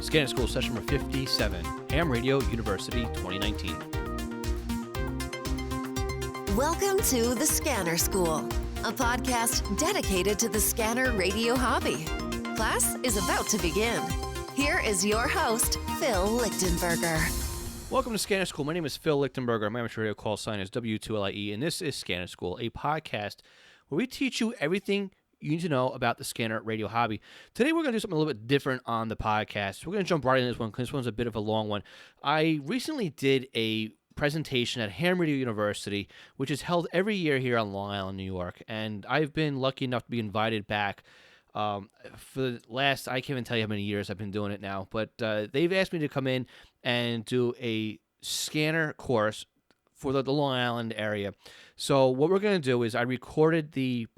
Scanner School session number 57, Ham Radio University 2019. Welcome to the Scanner School, a podcast dedicated to the scanner radio hobby. Class is about to begin. Here is your host, Phil Lichtenberger. Welcome to Scanner School. My name is Phil Lichtenberger. My amateur radio call sign is W2LIE, and this is Scanner School, a podcast where we teach you everything you need to know about the scanner radio hobby. Today we're going to do something a little bit different on the podcast. We're going to jump right into this one because this one's a bit of a long one. I recently did a presentation at Ham Radio University, which is held every year here on Long Island, New York, and I've been lucky enough to be invited back for the last, I can't even tell you how many years I've been doing it now, but they've asked me to come in and do a scanner course for the Long Island area. So what we're going to do is I recorded the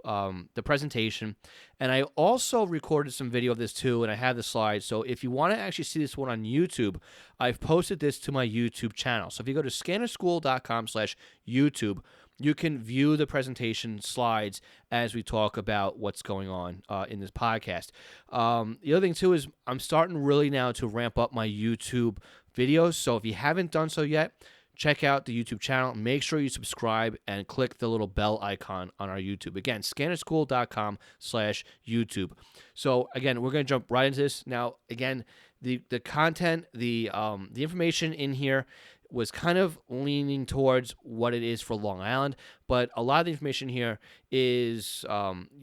presentation, and I also recorded some video of this too, and I have the slides. So if you want to actually see this one on YouTube, I've posted this to my YouTube channel. So if you go to scannerschool.com/YouTube, you can view the presentation slides as we talk about what's going on in this podcast. The other thing too is I'm starting really now to ramp up my YouTube videos. So if you haven't done so yet, check out the YouTube channel. Make sure you subscribe and click the little bell icon on our YouTube. Again, scannerschool.com/YouTube. So again, we're going to jump right into this. Now, again, the content, the information in here was kind of leaning towards what it is for Long Island, but a lot of the information here is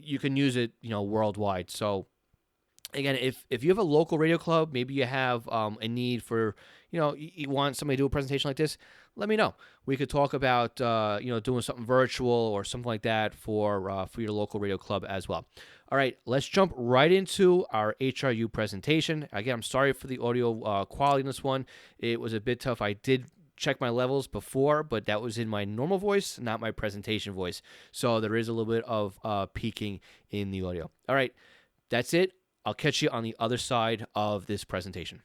you can use it, worldwide. So again, if you have a local radio club, maybe you have a need for, you want somebody to do a presentation like this, let me know. We could talk about, doing something virtual or something like that for your local radio club as well. All right, let's jump right into our HRU presentation. Again, I'm sorry for the audio quality in this one. It was a bit tough. I did check my levels before, but that was in my normal voice, not my presentation voice. So there is a little bit of peaking in the audio. All right, that's it. I'll catch you on the other side of this presentation.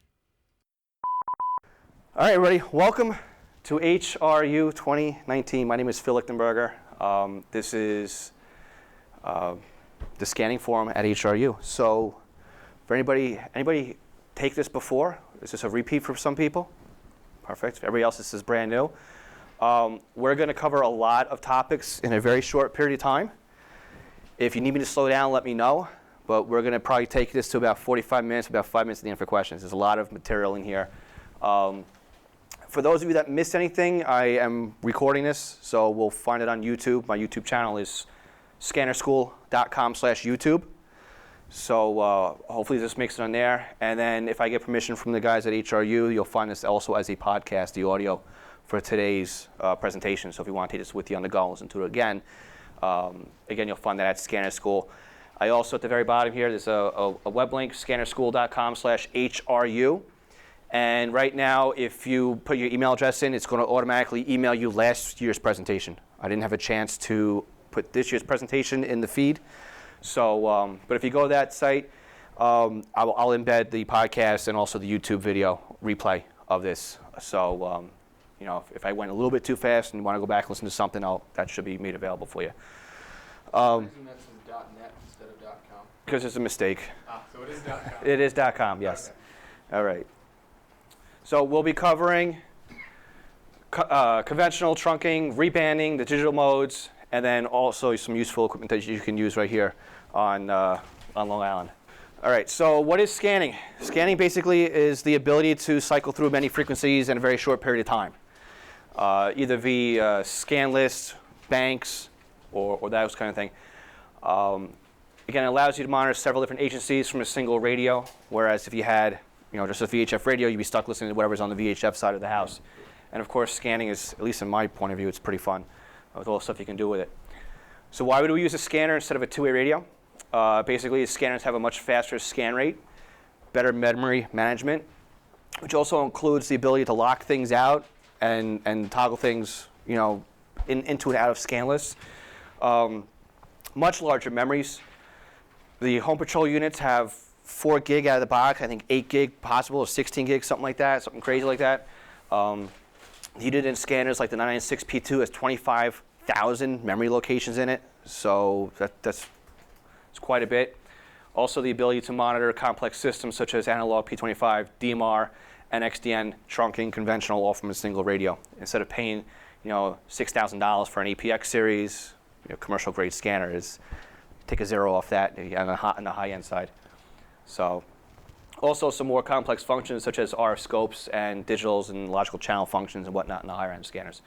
All right, everybody, welcome to HRU 2019. My name is Phil Lichtenberger. This is the scanning forum at HRU. So for anybody take this before? Is this a repeat for some people? Perfect. For everybody else, this is brand new. We're going to cover a lot of topics in a very short period of time. If you need me to slow down, let me know. But we're going to probably take this to about 45 minutes, about 5 minutes at the end for questions. There's a lot of material in here. For those of you that missed anything, I am recording this, so we'll find it on YouTube. My YouTube channel is scannerschool.com/YouTube. So hopefully this makes it on there. And then if I get permission from the guys at HRU, you'll find this also as a podcast, the audio for today's presentation. So if you want to take this with you on the go and listen to it again, you'll find that at Scanner School. I also, at the very bottom here, there's a web link, scannerschool.com/HRU. And right now, if you put your email address in, it's going to automatically email you last year's presentation. I didn't have a chance to put this year's presentation in the feed. So, but if you go to that site, I'll embed the podcast and also the YouTube video replay of this. So, if I went a little bit too fast and you want to go back and listen to something, that should be made available for you. .net instead of .com. Because it's a mistake. So it is .com. It is .com, yes. Okay. All right. So we'll be covering conventional trunking, rebanding, the digital modes, and then also some useful equipment that you can use right here on Long Island. All right, so what is scanning? Scanning basically is the ability to cycle through many frequencies in a very short period of time, either via scan lists, banks, or that kind of thing. Again, it allows you to monitor several different agencies from a single radio, whereas if you had just a VHF radio, you'd be stuck listening to whatever's on the VHF side of the house. And of course, scanning is, at least in my point of view, it's pretty fun with all the stuff you can do with it. So why would we use a scanner instead of a two-way radio? Basically, scanners have a much faster scan rate, better memory management, which also includes the ability to lock things out and toggle things, into and out of scan lists. Much larger memories. The home patrol units have 4 gig out of the box, I think 8 gig possible, or 16 gig, something like that, something crazy like that. Needed in scanners like the 996P2 has 25,000 memory locations in it, so that's quite a bit. Also the ability to monitor complex systems such as analog P25, DMR, NXTN, trunking, conventional, all from a single radio. Instead of paying, $6,000 for an APX series, commercial grade scanner is take a zero off that on the high end side. So also some more complex functions such as RF scopes and digitals and logical channel functions and whatnot in the higher end scanners.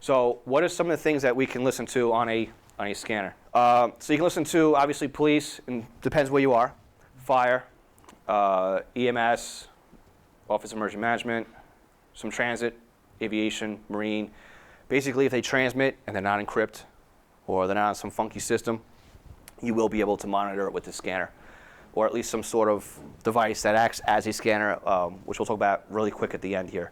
So what are some of the things that we can listen to on a scanner? So you can listen to obviously police, and depends where you are, fire, EMS, Office of Emergency Management, some transit, aviation, marine. Basically, if they transmit and they're not encrypted or they're not on some funky system, you will be able to monitor it with the scanner, or at least some sort of device that acts as a scanner, which we'll talk about really quick at the end here.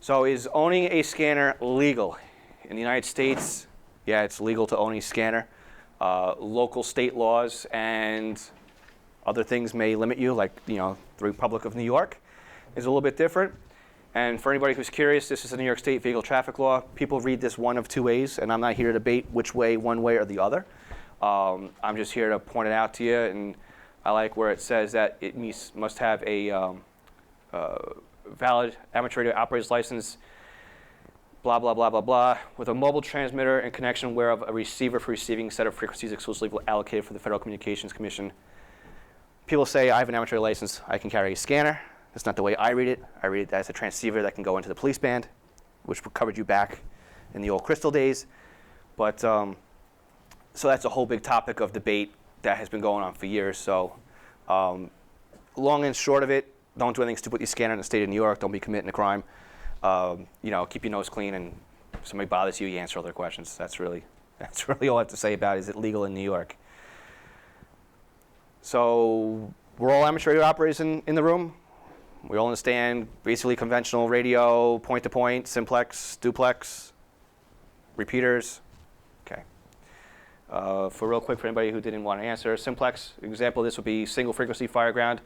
So is owning a scanner legal? In the United States, yeah, it's legal to own a scanner. Local state laws and other things may limit you, like the Republic of New York is a little bit different. And for anybody who's curious, this is a New York State vehicle traffic law. People read this one of two ways, and I'm not here to debate which way, one way or the other. I'm just here to point it out to you, and I like where it says that it must have a valid amateur radio operator's license, blah, blah, blah, blah, blah, with a mobile transmitter and connection whereof a receiver for receiving set of frequencies exclusively allocated for the Federal Communications Commission. People say, I have an amateur license, I can carry a scanner. That's not the way I read it. I read it as a transceiver that can go into the police band, which covered you back in the old Crystal days. But so that's a whole big topic of debate that has been going on for years. So long and short of it, don't do anything stupid with your scanner in the state of New York. Don't be committing a crime. Keep your nose clean, and if somebody bothers you, you answer all their questions. That's really all I have to say about it. Is it legal in New York? So we're all amateur radio operators in the room. We all understand basically conventional radio, point-to-point, simplex, duplex, repeaters. Okay. For real quick, for anybody who didn't want to answer, simplex, example of this would be single frequency fire ground.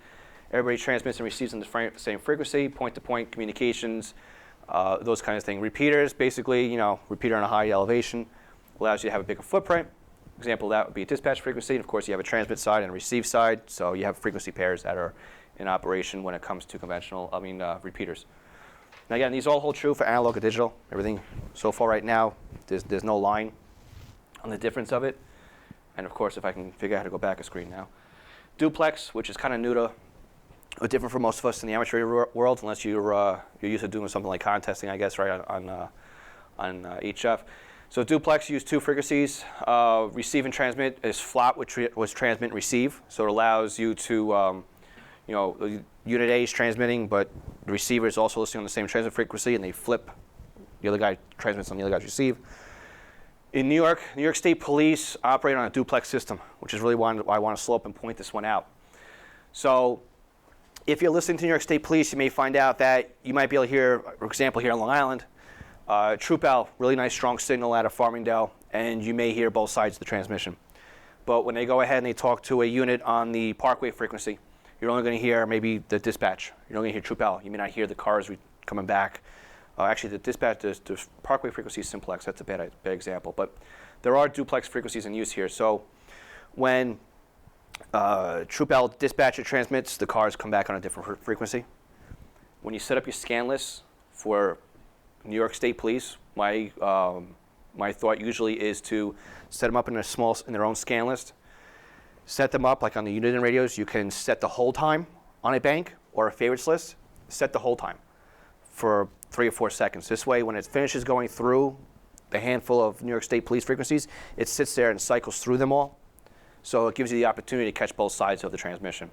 Everybody transmits and receives on the same frequency, point-to-point communications, those kinds of things. Repeaters, basically, repeater on a high elevation, allows you to have a bigger footprint. Example of that would be a dispatch frequency. And of course, you have a transmit side and a receive side, so you have frequency pairs that are in operation when it comes to repeaters. Now again, these all hold true for analog and digital. Everything so far right now, there's no line on the difference of it. And of course, if I can figure out how to go back a screen now. Duplex, which is kind of new to, or different for most of us in the amateur world, unless you're used to doing something like contesting, I guess, right, on HF. So duplex use two frequencies. Receive and transmit is flat, which was transmit and receive. So it allows you to, unit A is transmitting, but the receiver is also listening on the same transmit frequency, and they flip. The other guy transmits on the other guy's receive. In New York State Police operate on a duplex system, which is really why I want to slow up and point this one out. So if you're listening to New York State Police, you may find out that you might be able to hear, for example, here on Long Island, Troop L, really nice strong signal out of Farmingdale, and you may hear both sides of the transmission. But when they go ahead and they talk to a unit on the Parkway frequency, you're only going to hear maybe the dispatch. You're only going to hear Troop L. You may not hear the cars coming back. Actually, the dispatch, the Parkway frequency is simplex. That's a bad example. But there are duplex frequencies in use here. So when Troop L dispatcher transmits, the cars come back on a different frequency. When you set up your scan lists for New York State Police, my thought usually is to set them up in their own scan list. Set them up like on the unit and radios. You can set the hold time on a bank or a favorites list. Set the hold time for 3 or 4 seconds. This way, when it finishes going through the handful of New York State Police frequencies, it sits there and cycles through them all. So it gives you the opportunity to catch both sides of the transmission.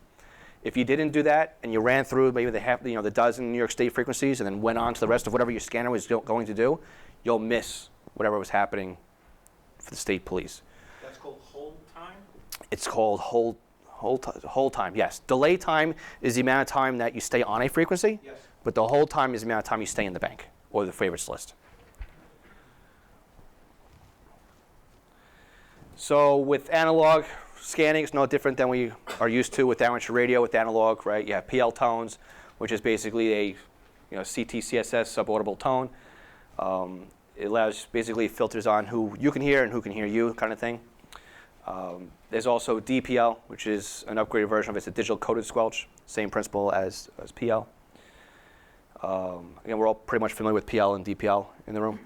If you didn't do that and you ran through maybe the dozen New York State frequencies and then went on to the rest of whatever your scanner was going to do, you'll miss whatever was happening for the state police. That's called hold time? It's called hold time, yes. Delay time is the amount of time that you stay on a frequency, Yes. but the hold time is the amount of time you stay in the bank or the favorites list. So with analog scanning, it's no different than we are used to with amateur radio with analog, right? You have PL tones, which is basically a CT CSS subaudible tone. It allows basically filters on who you can hear and who can hear you kind of thing. There's also DPL, which is an upgraded version of it. It's a digital coded squelch, same principle as PL. Again, we're all pretty much familiar with PL and DPL in the room.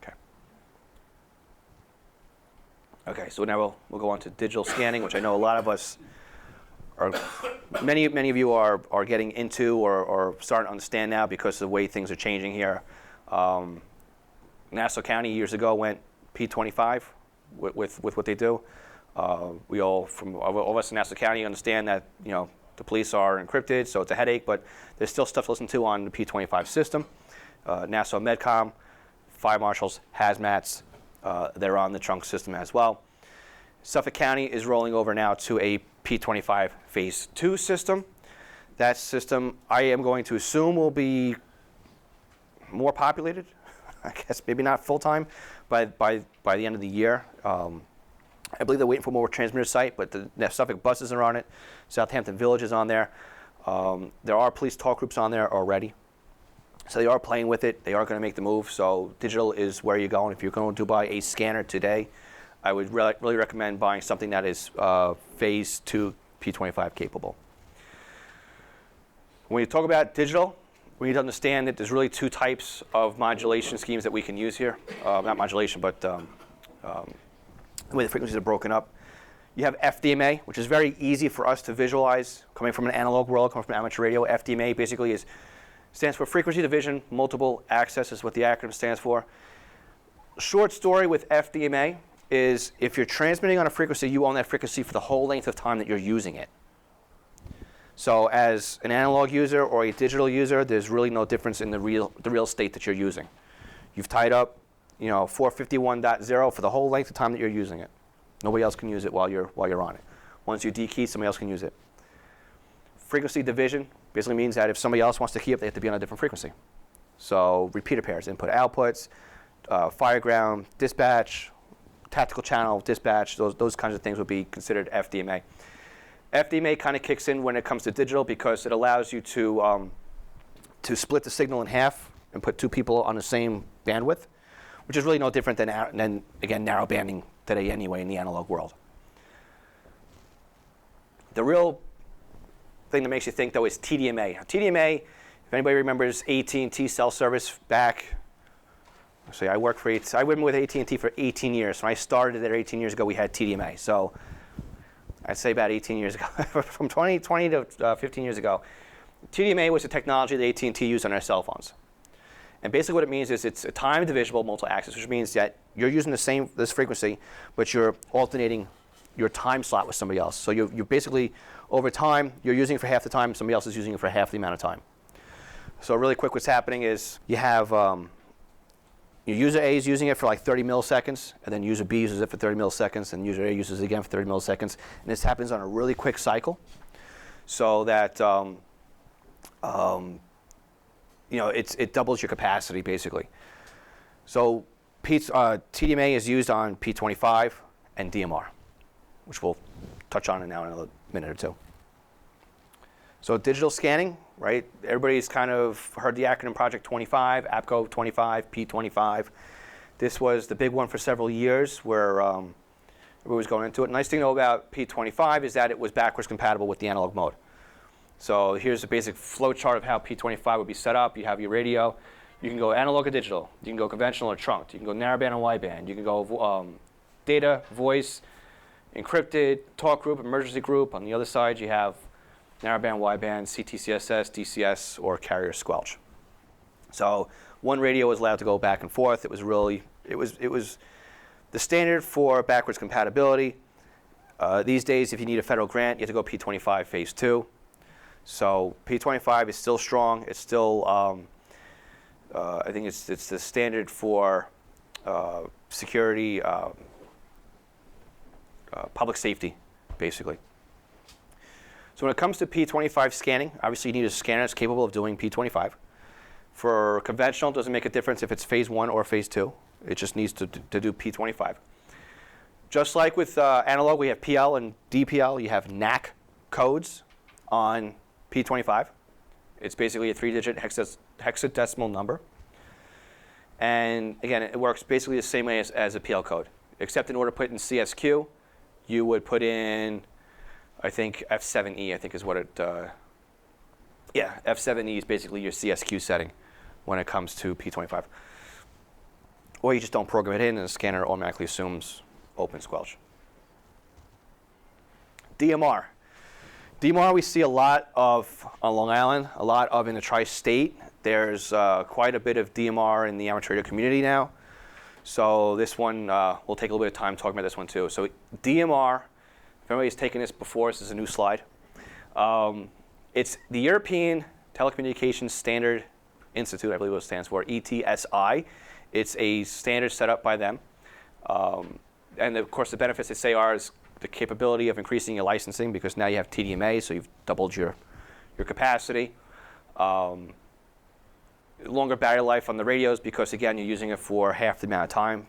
Okay. Okay, so now we'll go on to digital scanning, which I know a lot of us are, many of you are getting into or starting to understand now because of the way things are changing here. Nassau County years ago went P25 with what they do. We all of us in Nassau County understand that the police are encrypted, so it's a headache, but there's still stuff to listen to on the P25 system. Nassau Medcom, fire marshals, hazmats, they're on the trunk system as well. Suffolk County is rolling over now to a P25 Phase 2 system. That system, I am going to assume, will be more populated. I guess maybe not full-time by the end of the year. I believe they're waiting for more transmitter site, but the Suffolk buses are on it. Southampton Village is on there. There are police talk groups on there already. So they are playing with it. They are going to make the move. So digital is where you're going. If you're going to buy a scanner today, I would really recommend buying something that is Phase 2 P25 capable. When you talk about digital, we need to understand that there's really two types of modulation schemes that we can use here. Not modulation, but the way the frequencies are broken up. You have FDMA, which is very easy for us to visualize. Coming from an analog world, coming from amateur radio, FDMA basically stands for frequency division, multiple access is what the acronym stands for. Short story with FDMA is if you're transmitting on a frequency, you own that frequency for the whole length of time that you're using it. So as an analog user or a digital user, there's really no difference in the real state that you're using. You've tied up 451.0 for the whole length of time that you're using it. Nobody else can use it while you're on it. Once you dekey, somebody else can use it. Frequency division basically means that if somebody else wants to key up, they have to be on a different frequency. So repeater pairs, input outputs, fireground, dispatch, tactical channel, dispatch, those kinds of things would be considered FDMA. FDMA kind of kicks in when it comes to digital because it allows you to split the signal in half and put two people on the same bandwidth, which is really no different than again, narrow banding today anyway in the analog world. The real thing that makes you think, though, is TDMA. TDMA, if anybody remembers AT&T cell service back, I went with AT&T for 18 years. When I started there 18 years ago, we had TDMA. So I'd say about 18 years ago, from 20 to 15 years ago, TDMA was the technology that AT&T used on their cell phones. And basically what it means is it's a time divisible multi-access, which means that you're using this frequency, but you're alternating your time slot with somebody else. So you're basically, over time, you're using it for half the time, somebody else is using it for half the amount of time. So really quick, what's happening is you have your user A is using it for like 30 milliseconds, and then user B uses it for 30 milliseconds, and user A uses it again for 30 milliseconds. And this happens on a really quick cycle, so that it doubles your capacity, basically. So TDMA is used on P25 and DMR, which we'll touch on now in a minute or two. So digital scanning, right? Everybody's kind of heard the acronym Project 25, APCO 25, P25. This was the big one for several years where everybody was going into it. Nice thing to know about P25 is that it was backwards compatible with the analog mode. So here's a basic flow chart of how P25 would be set up. You have your radio. You can go analog or digital. You can go conventional or trunked. You can go narrowband or wideband. You can go data, voice, encrypted, talk group, emergency group. On the other side, you have narrowband, wideband, CTCSS, DCS, or carrier squelch. So one radio was allowed to go back and forth. It was the standard for backwards compatibility. These days, if you need a federal grant, you have to go P25 Phase 2. So P25 is still strong. It's still, I think it's the standard for security, public safety, basically. So when it comes to P25 scanning, obviously you need a scanner that's capable of doing P25. For conventional, it doesn't make a difference if it's Phase 1 or Phase 2. It just needs to do P25. Just like with analog, we have PL and DPL. You have NAC codes on P25. It's basically a 3-digit hexadecimal number. And again, it works basically the same way as a PL code, except in order to put it in CSQ, you would put in, I think F7E, I think is what it, yeah, F7E is basically your CSQ setting when it comes to P25. Or you just don't program it in and the scanner automatically assumes open squelch. DMR. DMR we see a lot of on Long Island, a lot of in the tri-state. There's quite a bit of DMR in the amateur radio community now. So this one, we'll take a little bit of time talking about this one too. So DMR, if anybody's taken this before, this is a new slide. It's the European Telecommunications Standard Institute, I believe what it stands for, ETSI. It's a standard set up by them. And of course the benefits they say are is the capability of increasing your licensing because now you have TDMA, so you've doubled your capacity. Longer battery life on the radios because again you're using it for half the amount of time.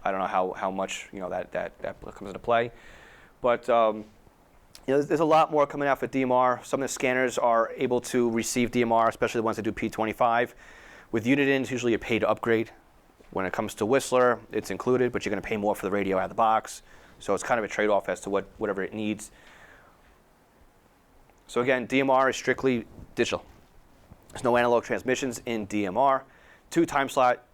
I don't know how much that comes into play, but there's a lot more coming out for DMR. Some of the scanners are able to receive DMR, especially the ones that do P25. With Uniden, it's usually a paid upgrade. When it comes to Whistler, it's included, but you're going to pay more for the radio out of the box. So it's kind of a trade-off as to whatever it needs. So again, DMR is strictly digital. There's no analog transmissions in DMR. 2 time slot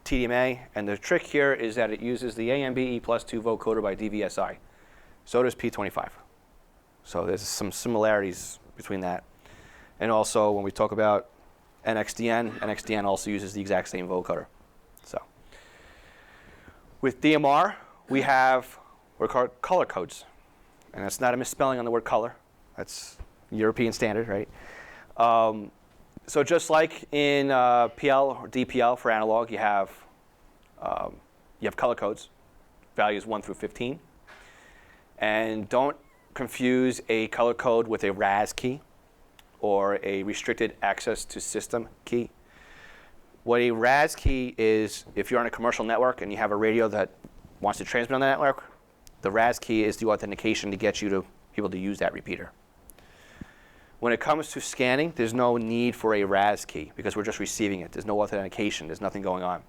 TDMA, and the trick here is that it uses the AMBE plus 2 vocoder by DVSI. So does P25. So there's some similarities between that. And also when we talk about NXTN also uses the exact same vocoder. So with DMR, we have what are called color codes. And that's not a misspelling on the word color. That's European standard, right? So just like in PL or DPL for analog, you have color codes, values 1 through 15. And don't confuse a color code with a RAS key or a restricted access to system key. What a RAS key is, if you're on a commercial network and you have a radio that wants to transmit on the network, the RAS key is the authentication to get you to be able to use that repeater. When it comes to scanning, there's no need for a RAS key because we're just receiving it. There's no authentication. There's nothing going on.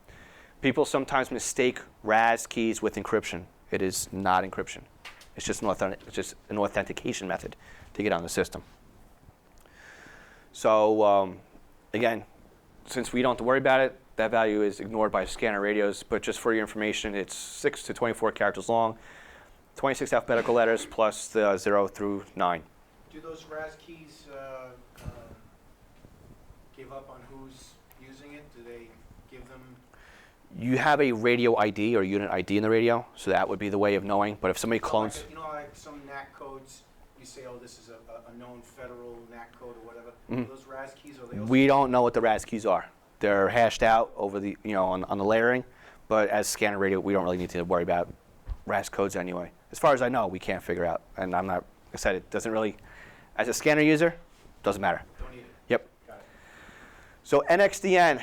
People sometimes mistake RAS keys with encryption. It is not encryption. It's just an authentication method to get on the system. So again, since we don't have to worry about it, that value is ignored by scanner radios. But just for your information, it's 6 to 24 characters long, 26 alphabetical letters plus the 0 through 9. Do those RAS keys give up on who's using it? Do they give them? You have a radio ID or unit ID in the radio, so that would be the way of knowing. But if somebody clones, Like some NAC codes, you say, oh, this is a known federal NAC code or whatever. Mm-hmm. Those RAS keys, are they? Also we don't know what the RAS keys are. They're hashed out over the on the layering, but as scanner radio, we don't really need to worry about RAS codes anyway. As far as I know, we can't figure out, and I'm not. Like I said, it doesn't really. As a scanner user, doesn't matter. Don't need it. Yep. Got it. So NXTN,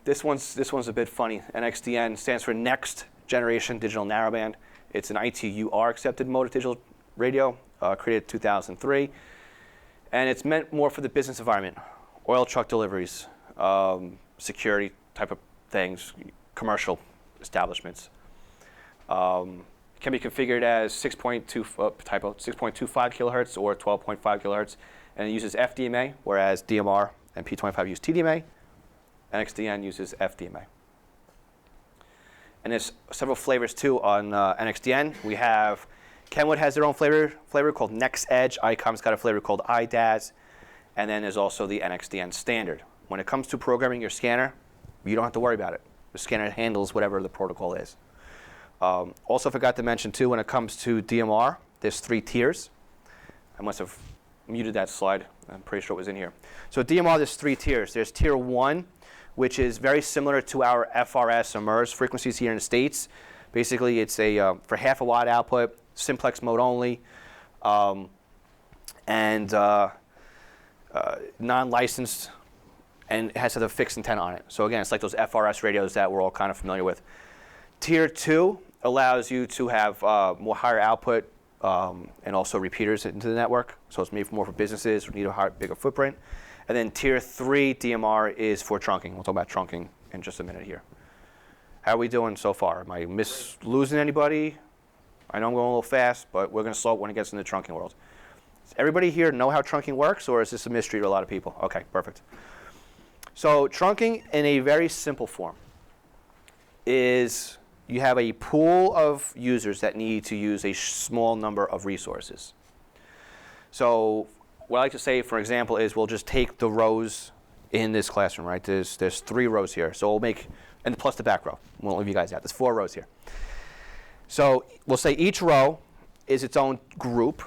this one's a bit funny. NXTN stands for Next Generation Digital Narrowband. It's an ITU-R accepted mode of digital radio, created in 2003, and it's meant more for the business environment, oil truck deliveries, security type of things, commercial establishments. Can be configured as 6.25 kilohertz or 12.5 kilohertz, and it uses FDMA, whereas DMR and P25 use TDMA. NXTN uses FDMA. And there's several flavors too on NXTN. We have Kenwood has their own flavor called Next Edge. ICOM's got a flavor called IDAS, and then there's also the NXTN standard. When it comes to programming your scanner, you don't have to worry about it. The scanner handles whatever the protocol is. Also forgot to mention too, when it comes to DMR, there's 3 tiers. I must have muted that slide. I'm pretty sure it was in here. So DMR, there's 3 tiers. There's tier 1, which is very similar to our FRS or MERS frequencies here in the States. Basically, it's a for half a watt output, simplex mode only, and non-licensed, and it has a fixed antenna on it. So again, it's like those FRS radios that we're all kind of familiar with. Tier 2 allows you to have more higher output and also repeaters into the network. So it's made more for businesses who need a bigger footprint. And then tier 3 DMR is for trunking. We'll talk about trunking in just a minute here. How are we doing so far? Am I losing anybody? I know I'm going a little fast, but we're going to slow it when it gets into the trunking world. Does everybody here know how trunking works, or is this a mystery to a lot of people? Okay, perfect. So trunking in a very simple form is you have a pool of users that need to use a small number of resources. So what I like to say, for example, is we'll just take the rows in this classroom, right? There's 3 rows here. So we'll make, and plus the back row. We won't leave you guys out. There's 4 rows here. So we'll say each row is its own group,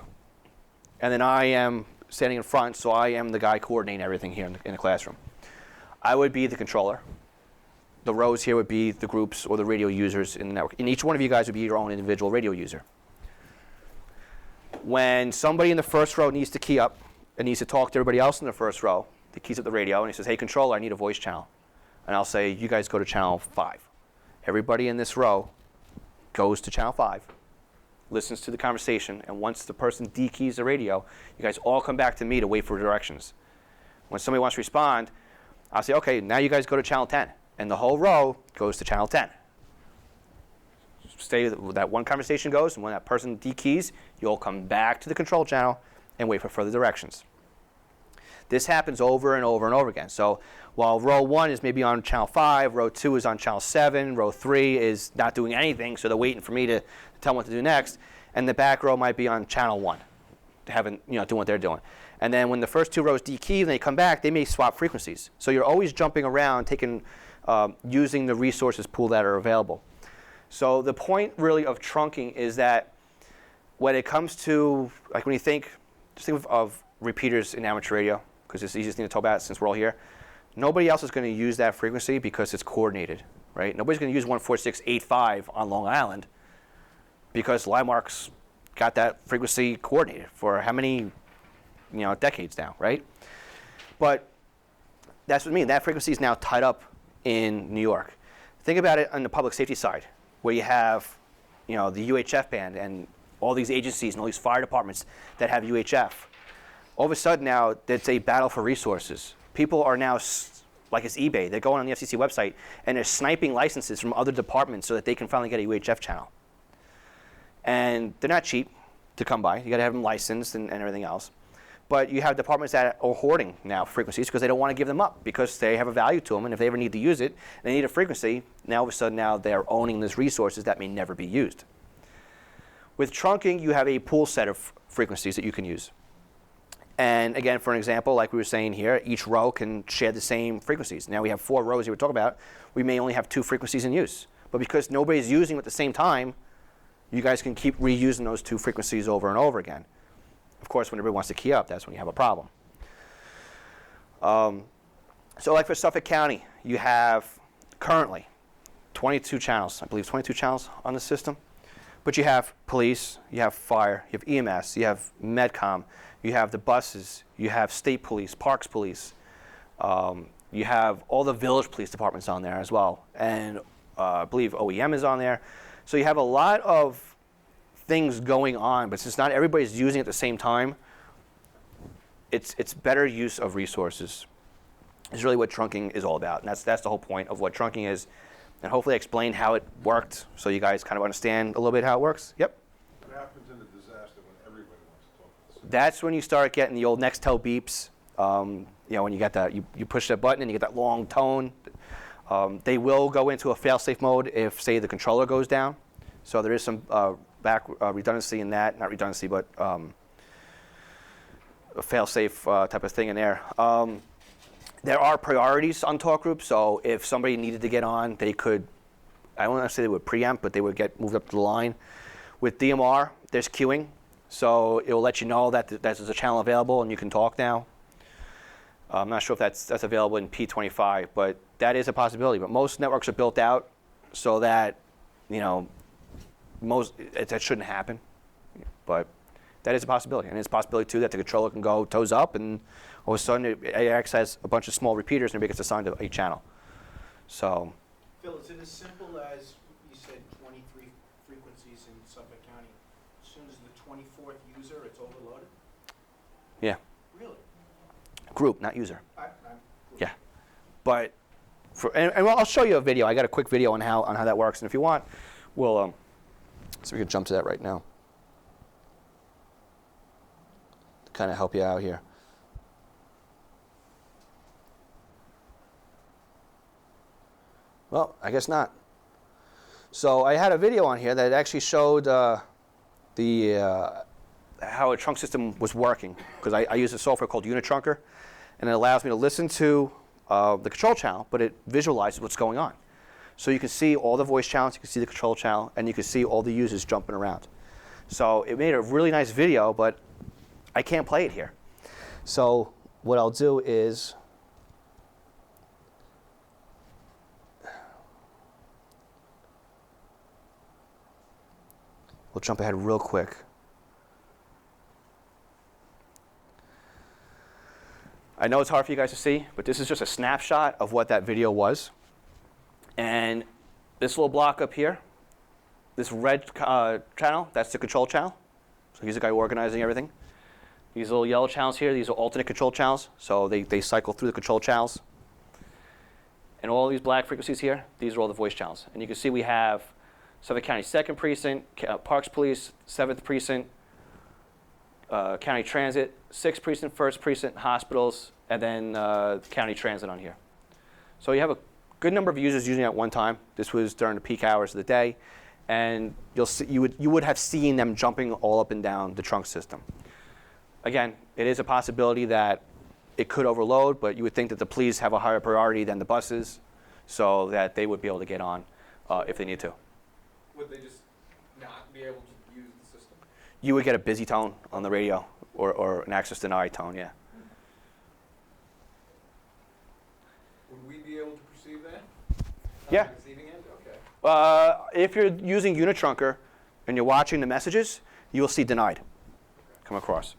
and then I am standing in front, so I am the guy coordinating everything here in the classroom. I would be the controller. The rows here would be the groups or the radio users in the network. And each one of you guys would be your own individual radio user. When somebody in the first row needs to key up and needs to talk to everybody else in the first row, he keys up the radio and he says, hey, controller, I need a voice channel. And I'll say, you guys go to channel 5. Everybody in this row goes to channel 5, listens to the conversation, and once the person dekeys the radio, you guys all come back to me to wait for directions. When somebody wants to respond, I'll say, okay, now you guys go to channel 10. And the whole row goes to channel 10. Stay that one conversation goes, and when that person dekeys, you'll come back to the control channel and wait for further directions. This happens over and over and over again. So while row 1 is maybe on channel 5, row 2 is on channel 7, row 3 is not doing anything, so they're waiting for me to tell them what to do next, and the back row might be on channel 1, doing what they're doing. And then when the first 2 rows dekey and they come back, they may swap frequencies. So you're always jumping around, using the resources pool that are available. So the point really of trunking is that when it comes to, like when you think, just think of repeaters in amateur radio, because it's the easiest thing to talk about since we're all here. Nobody else is going to use that frequency because it's coordinated, right? Nobody's going to use 14685 on Long Island because Limemark's got that frequency coordinated for how many, decades now, right? But that's what I mean. That frequency is now tied up in New York. Think about it on the public safety side, where you have, the UHF band and all these agencies and all these fire departments that have UHF. All of a sudden now, it's a battle for resources. People are now, like it's eBay, they're going on the FCC website and they're sniping licenses from other departments so that they can finally get a UHF channel. And they're not cheap to come by. You got to have them licensed and everything else. But you have departments that are hoarding now frequencies because they don't want to give them up because they have a value to them, and if they ever need to use it, they need a frequency. Now all of a sudden now they're owning these resources that may never be used. With trunking, you have a pool set of frequencies that you can use. And again, for an example, like we were saying here, each row can share the same frequencies. Now we have 4 rows here we're talking about. We may only have 2 frequencies in use. But because nobody's using them at the same time, you guys can keep reusing those 2 frequencies over and over again. Of course, when everybody wants to key up, that's when you have a problem. So like for Suffolk County, you have currently 22 channels, I believe 22 channels on the system. But you have police, you have fire, you have EMS, you have Medcom, you have the buses, you have state police, parks police, you have all the village police departments on there as well. And I believe OEM is on there. So you have a lot of things going on, but since not everybody's using it at the same time, it's better use of resources is really what trunking is all about. And that's the whole point of what trunking is. And hopefully I explained how it worked so you guys kind of understand a little bit how it works. Yep? What happens in a disaster when everybody wants to talk to us? That's when you start getting the old Nextel beeps. When you get that, you push that button and you get that long tone. They will go into a fail-safe mode if, say, the controller goes down. So there is some redundancy in that, not redundancy, but a fail-safe type of thing in there. There are priorities on talk groups, so if somebody needed to get on, they could, I don't want to say they would preempt, but they would get moved up the line. With DMR, there's queuing, so it will let you know that there's a channel available and you can talk now. I'm not sure if that's available in P25, but that is a possibility. But most networks are built out so that, that shouldn't happen. But that is a possibility. And it's a possibility, too, that the controller can go toes up and all of a sudden EDIX has a bunch of small repeaters and everybody gets assigned to a channel. So, Phil, is it as simple as you said 23 frequencies in Suffolk County? As soon as the 24th user, it's overloaded? yeah, Really? group, not user. I'm Yeah. But, and I'll show you a video. I got a quick video on how that works. And if you want, we'll So we can jump to that right now to kind of help you out here. Well, I guess not. So I had a video on here that actually showed how a trunk system was working, because I use a software called Unitrunker, and it allows me to listen to the control channel, but it visualizes what's going on. So you can see all the voice channels, you can see the control channel, and you can see all the users jumping around. So it made a really nice video, but I can't play it here. So what I'll do is we'll jump ahead real quick. I know it's hard for you guys to see, but this is just a snapshot of what that video was. And this little block up here, this red channel, that's the control channel. So he's the guy organizing everything. These little yellow channels here, these are alternate control channels. So they cycle through the control channels. And all these black frequencies here, these are all the voice channels. And you can see we have Suffolk County 2nd Precinct, Parks Police, 7th Precinct, County Transit, 6th Precinct, 1st Precinct, hospitals, and then County Transit on here. So you have a good number of users using it at one time. This was during the peak hours of the day, and you would have seen them jumping all up and down the trunk system. Again, it is a possibility that it could overload, but you would think that the police have a higher priority than the buses, so that they would be able to get on if they need to. Would they just not be able to use the system? You would get a busy tone on the radio, or an access denied tone, yeah. Would we be able to perceive that? Yeah. On the receiving end? Okay. If you're using Unitrunker and you're watching the messages, you will see denied come across.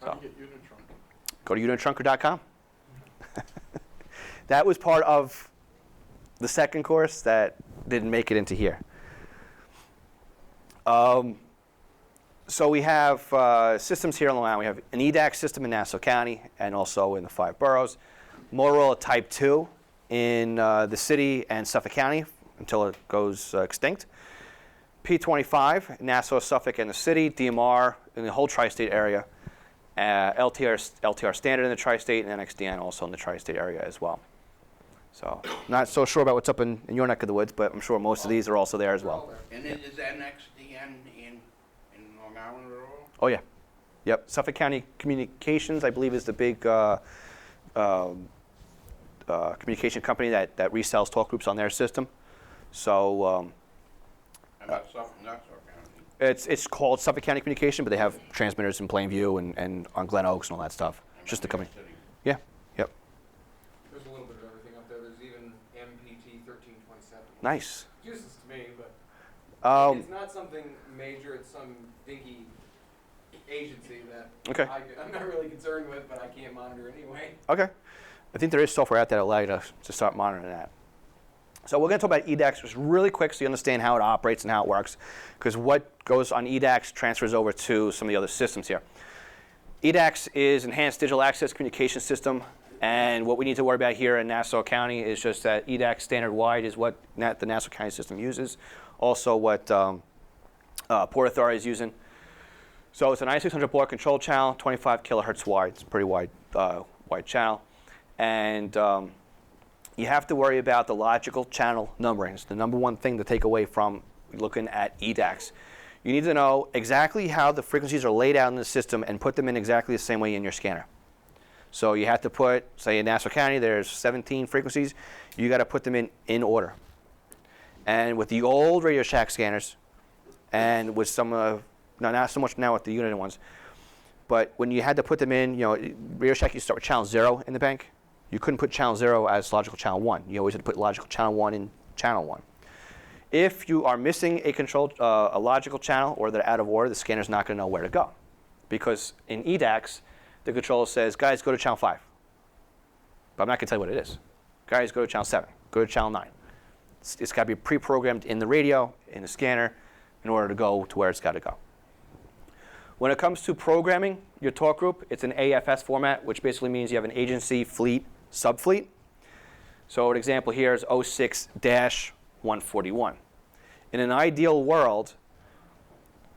How do you get Unitrunk? Go to unitrunker.com. That was part of the second course that didn't make it into here. So we have systems here on Long Island. We have an EDIX system in Nassau County and also in the 5 boroughs. Motorola Type 2 in the city and Suffolk County until it goes extinct. P25, Nassau, Suffolk, and the city. DMR in the whole tri-state area. LTR standard in the tri-state, and NXTN also in the tri-state area as well. So not so sure about what's up in your neck of the woods, but I'm sure most of these are also there as well. And is NXTN in Long Island at all? Oh yeah, yep. Suffolk County Communications, I believe, is the big communication company that resells talk groups on their system. So And that's Suffolk County. it's called Suffolk County Communication, but they have transmitters in Plainview and on Glen Oaks and all that stuff. It's just the company. Yeah, yep. There's a little bit of everything up there. There's even MPT 1327. Nice. It's useless to me, but Um, it's not something major. It's some dinky agency that Okay. I'm not really concerned with, but I can't monitor anyway. Okay. I think there is software out there that allow you to start monitoring that. So we're going to talk about EDIX just really quick so you understand how it operates and how it works, because what goes on EDIX transfers over to some of the other systems here. EDIX is Enhanced Digital Access Communication System, and what we need to worry about here in Nassau County is just that EDIX standard-wide is what the Nassau County system uses, also what Port Authority is using. So it's a 9600 baud control channel, 25 kilohertz wide. It's a pretty wide channel. And you have to worry about the logical channel numbering. It's the number one thing to take away from looking at EDIX. You need to know exactly how the frequencies are laid out in the system and put them in exactly the same way in your scanner. So you have to put, say in Nassau County, there's 17 frequencies. You got to put them in order. And with the old Radio Shack scanners, and with some no, not so much now with the unit ones, but when you had to put them in, Radio Shack, you start with channel 0 in the bank. You couldn't put channel 0 as logical channel 1. You always had to put logical channel 1 in channel 1. If you are missing a logical channel, or they're out of order, the scanner's not going to know where to go. Because in EDIX, the controller says, guys, go to channel 5. But I'm not going to tell you what it is. Guys, go to channel 7. Go to channel 9. It's got to be pre-programmed in the radio, in the scanner, in order to go to where it's got to go. When it comes to programming your talk group, it's an AFS format, which basically means you have an agency, fleet, subfleet. So an example here is 06-141. In an ideal world,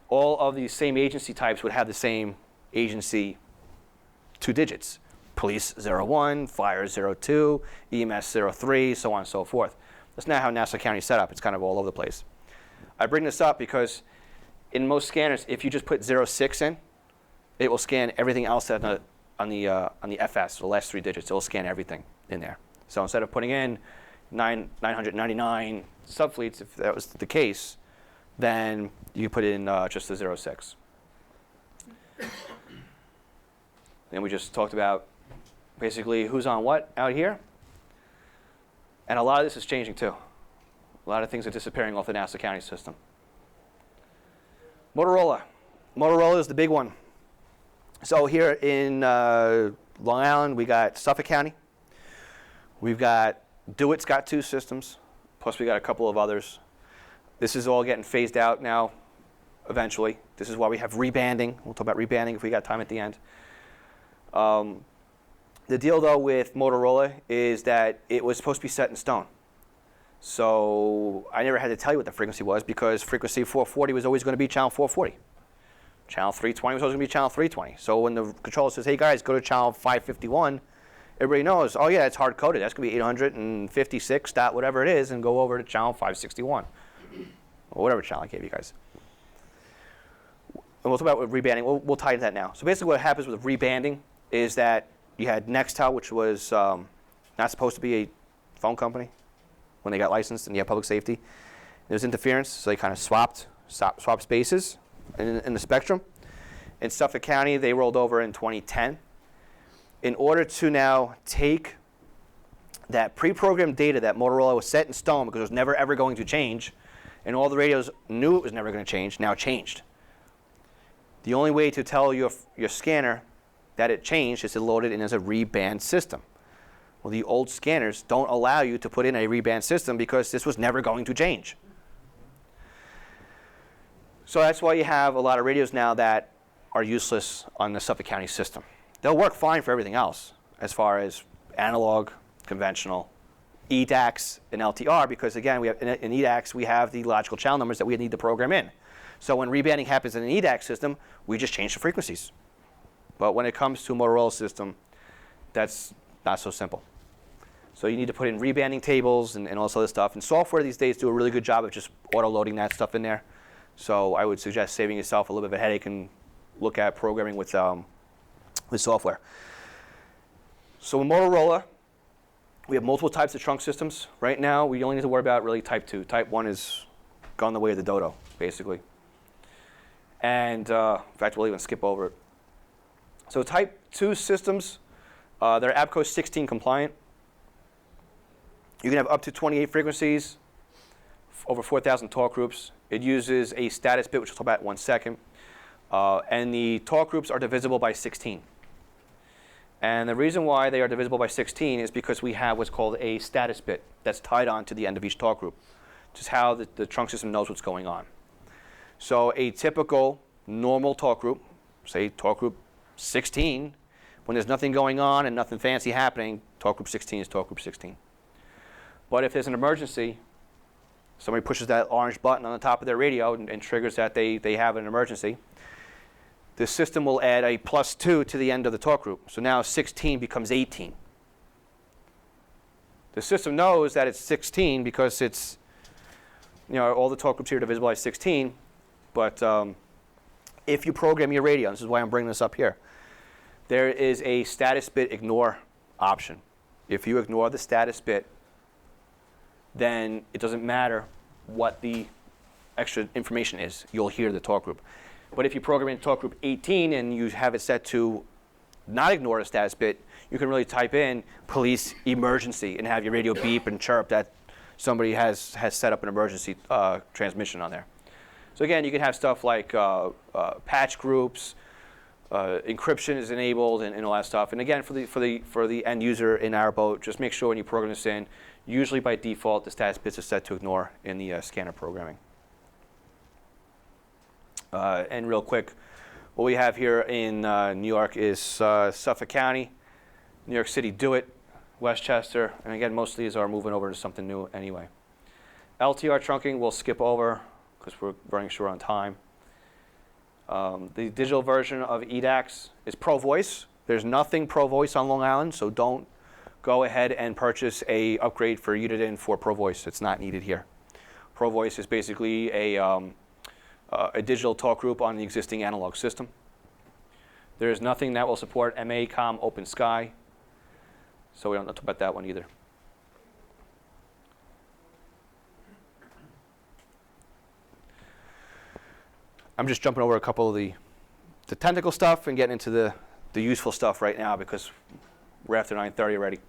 all of these same agency types would have the same agency 2 digits. Police 01, fire 02, EMS 03, so on and so forth. That's not how Nassau County is set up. It's kind of all over the place. I bring this up because in most scanners, if you just put 06 in, it will scan everything else on the FS, the last 3 digits. It will scan everything in there. So instead of putting in 999 subfleets, if that was the case, then you put in just the 06. Then we just talked about basically who's on what out here. And a lot of this is changing too. A lot of things are disappearing off the Nassau County system. Motorola. Motorola is the big one. So here in Long Island, we got Suffolk County. We've got DeWitt's got 2 systems, plus we got a couple of others. This is all getting phased out now, eventually. This is why we have rebanding. We'll talk about rebanding if we got time at the end. The deal, though, with Motorola is that it was supposed to be set in stone. So I never had to tell you what the frequency was because frequency 440 was always going to be channel 440. Channel 320 was always going to be channel 320. So when the controller says, hey, guys, go to channel 551, everybody knows, oh, yeah, it's hard-coded. That's going to be 856 dot whatever it is and go over to channel 561. Or whatever channel I gave you guys. And we'll talk about rebanding. We'll tie into that now. So basically what happens with rebanding is that you had Nextel, which was not supposed to be a phone company when they got licensed, and you had public safety. There was interference, so they kind of swapped spaces in the spectrum. In Suffolk County, they rolled over in 2010. In order to now take that pre-programmed data that Motorola was set in stone because it was never ever going to change, and all the radios knew it was never going to change, now changed. The only way to tell your scanner that it changed is to load it in as a reband system. Well, the old scanners don't allow you to put in a reband system because this was never going to change. So that's why you have a lot of radios now that are useless on the Suffolk County system. They'll work fine for everything else as far as analog, conventional, EDIX, and LTR because, again, we have, in EDIX, we have the logical channel numbers that we need to program in. So when rebanding happens in an EDIX system, we just change the frequencies. But when it comes to a Motorola system, that's not so simple. So you need to put in rebanding tables and all this other stuff. And software these days do a really good job of just auto-loading that stuff in there. So I would suggest saving yourself a little bit of a headache and look at programming with software. So in Motorola, we have multiple types of trunk systems. Right now, we only need to worry about really type 2. Type 1 is gone the way of the dodo, basically. And in fact, we'll even skip over it. So type 2 systems, they're APCO 16 compliant. You can have up to 28 frequencies, over 4,000 talk groups. It uses a status bit, which we'll talk about in 1 second. And the talk groups are divisible by 16. And the reason why they are divisible by 16 is because we have what's called a status bit that's tied on to the end of each talk group, which is how the trunk system knows what's going on. So a typical normal talk group, say talk group 16, when there's nothing going on and nothing fancy happening, talk group 16 is talk group 16. But if there's an emergency, somebody pushes that orange button on the top of their radio and triggers that they have an emergency, the system will add a +2 to the end of the talk group. So now 16 becomes 18. The system knows that it's 16 because it's, all the talk groups here are divisible by 16. But if you program your radio, and this is why I'm bringing this up here, there is a status bit ignore option. If you ignore the status bit, then it doesn't matter what the extra information is. You'll hear the talk group. But if you program in talk group 18 and you have it set to not ignore the status bit, you can really type in police emergency and have your radio beep and chirp that somebody has set up an emergency transmission on there. So again, you can have stuff like patch groups, encryption is enabled, and all that stuff. And again, for the end user in our boat, just make sure when you program this in, usually by default, the status bits are set to ignore in the scanner programming. And real quick, what we have here in New York is Suffolk County, New York City, DeWitt, Westchester, and again, most of these are moving over to something new anyway. LTR trunking we'll skip over because we're running short on time. The digital version of EDIX is Pro Voice. There's nothing Pro Voice on Long Island, so don't go ahead and purchase a upgrade for Uniden for Pro Voice. It's not needed here. Pro Voice is basically a digital talk group on the existing analog system. There is nothing that will support MACOM Open Sky, so we don't have to talk about that one either. I'm just jumping over a couple of the technical stuff and getting into the useful stuff right now because we're after 9:30 already.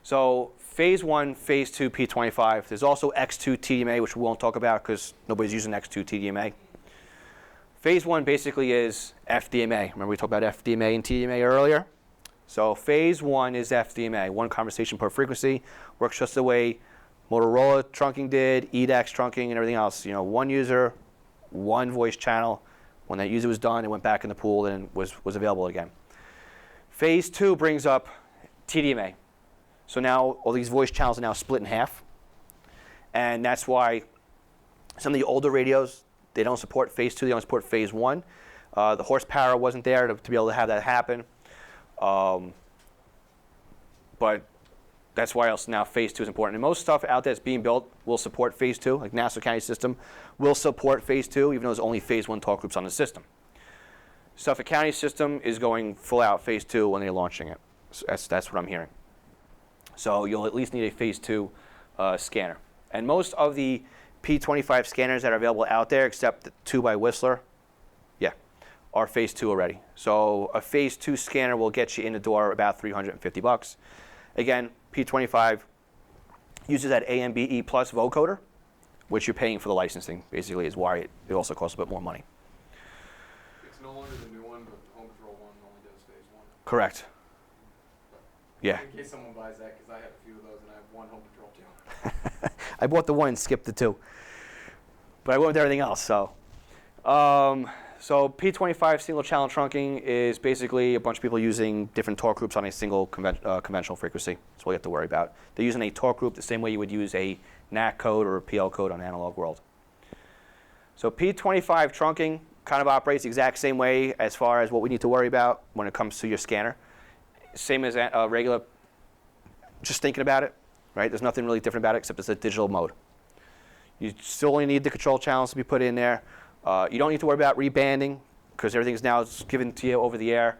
So phase 1, phase 2 P25. There's also X2 TDMA, which we won't talk about because nobody's using X2 TDMA. Phase 1 basically is FDMA. Remember we talked about FDMA and TDMA earlier? So phase 1 is FDMA, one conversation per frequency. Works just the way Motorola trunking did, EDIX trunking, and everything else. You know, one user, one voice channel. When that user was done, it went back in the pool and was available again. Phase 2 brings up TDMA. So now all these voice channels are now split in half. And that's why some of the older radios, they don't support phase 2, they don't support phase 1. The horsepower wasn't there to be able to have that happen. But that's why else now phase 2 is important. And most stuff out there that's being built will support phase 2, like Nassau County system will support phase 2, even though there's only phase 1 talk groups on the system. Suffolk County system is going full out phase 2 when they're launching it. So that's what I'm hearing. So you'll at least need a phase 2 scanner. And most of the P25 scanners that are available out there, except the 2 by Whistler, are phase 2 already. So a phase 2 scanner will get you in the door about $350. Again, P25 uses that AMBE plus vocoder, which you're paying for the licensing, basically, is why it also costs a bit more money. It's no longer the new one, but Home Patrol 1 only does phase 1. Correct. Yeah. In case someone buys that, because I have a few of those and I have one Home Patrol 2. I bought the 1 and skipped the 2. But I went with everything else, so. So P25 single channel trunking is basically a bunch of people using different talk groups on a single conventional frequency. That's all you have to worry about. They're using a talk group the same way you would use a NAC code or a PL code on analog world. So P25 trunking kind of operates the exact same way as far as what we need to worry about when it comes to your scanner. Same as a regular, just thinking about it, right? There's nothing really different about it except it's a digital mode. You still only need the control channels to be put in there. You don't need to worry about rebanding because everything's now given to you over the air.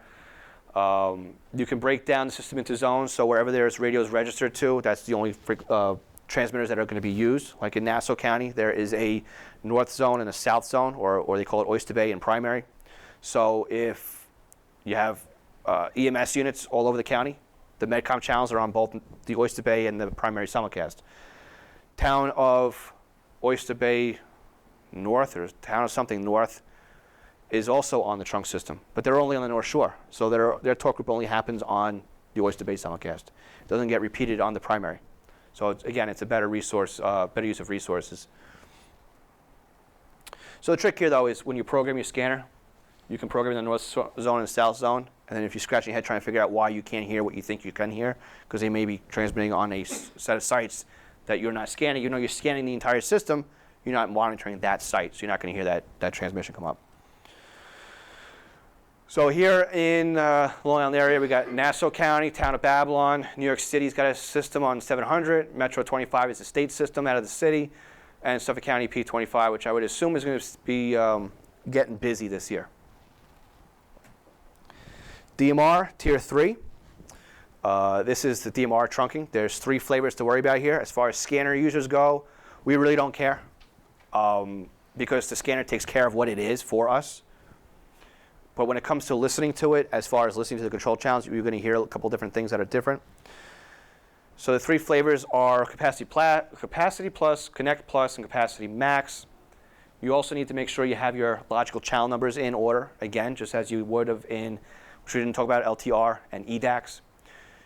You can break down the system into zones, so wherever there's radios registered to, that's the only transmitters that are going to be used. Like in Nassau County, there is a north zone and a south zone, or they call it Oyster Bay and primary. So if you have EMS units all over the county, the Medcom channels are on both the Oyster Bay and the primary simulcast. Town of Oyster Bay North, or town of something north, is also on the trunk system, but they're only on the North Shore. So their talk group only happens on the Oyster Bay simulcast. It doesn't get repeated on the primary. So again, it's a better resource, better use of resources. So the trick here, though, is when you program your scanner, you can program in the north zone and south zone, and then if you're scratching your head trying to figure out why you can't hear what you think you can hear, because they may be transmitting on a set of sites that you're not scanning. You know you're scanning the entire system, you're not monitoring that site, so you're not going to hear that transmission come up. So here in Long Island area, we got Nassau County, Town of Babylon. New York City's got a system on 700. Metro 25 is a state system out of the city. And Suffolk County P25, which I would assume is going to be getting busy this year. DMR, Tier 3. This is the DMR trunking. There's 3 flavors to worry about here. As far as scanner users go, we really don't care. Because the scanner takes care of what it is for us. But when it comes to listening to it, as far as listening to the control channels, you're going to hear a couple different things that are different. So the 3 flavors are Capacity Plus, Connect Plus, and Capacity Max. You also need to make sure you have your logical channel numbers in order, again, just as you would have in, which we didn't talk about, LTR and EDIX.